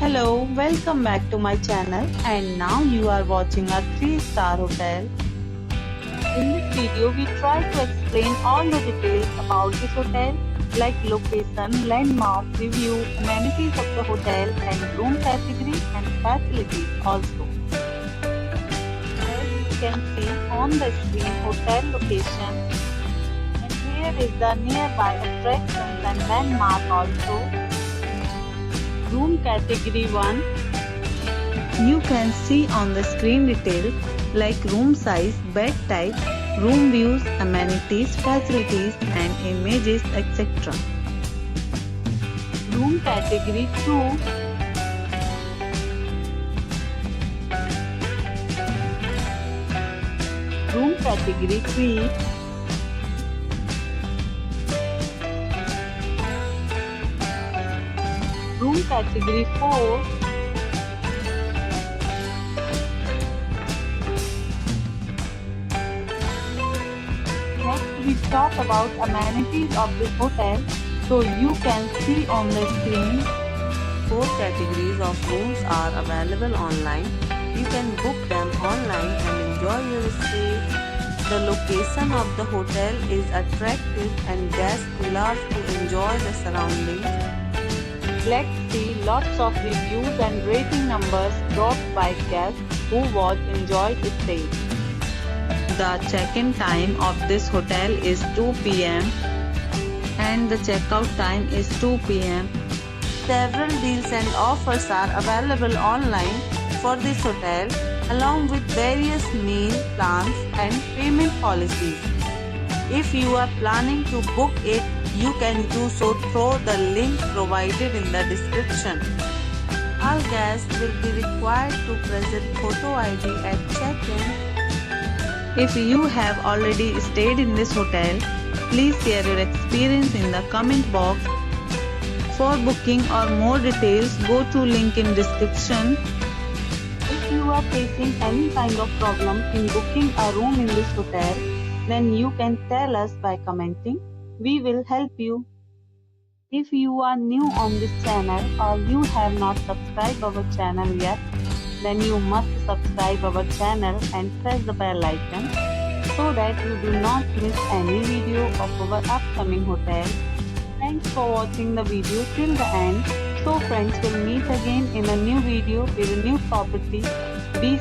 Hello, welcome back to my channel, and now you are watching a 3-star hotel. In this video, we try to explain all the details about this hotel like location, landmark, review, amenities of the hotel and room category and facilities also. As you can see on the screen hotel location, and here is the nearby attractions and landmark also. Room category 1. You can see on the screen details like room size, bed type, room views, amenities, facilities and images, etc. Room category 2. Room category 3. Room category 4. Next we talk about amenities of this hotel. So you can see on the screen 4 categories of rooms are available online. You can book them online and enjoy your stay. The location of the hotel is attractive and guests love to enjoy the surroundings. Let's see lots of reviews and rating numbers dropped by guests who enjoyed the stay. The check-in time of this hotel is 2 p.m. and the check-out time is 2 p.m. Several deals and offers are available online for this hotel along with various meal plans and payment policies. If you are planning to book it, you can do so through the link provided in the description. All guests will be required to present photo ID at check-in. If you have already stayed in this hotel, please share your experience in the comment box. For booking or more details, go to link in description. If you are facing any kind of problem in booking a room in this hotel, then you can tell us by commenting. We will help you. If you are new on this channel or you have not subscribed our channel yet, then you must subscribe our channel and press the bell icon so that you do not miss any video of our upcoming hotel. Thanks for watching the video till the end. So friends, will meet again in a new video with a new property. Be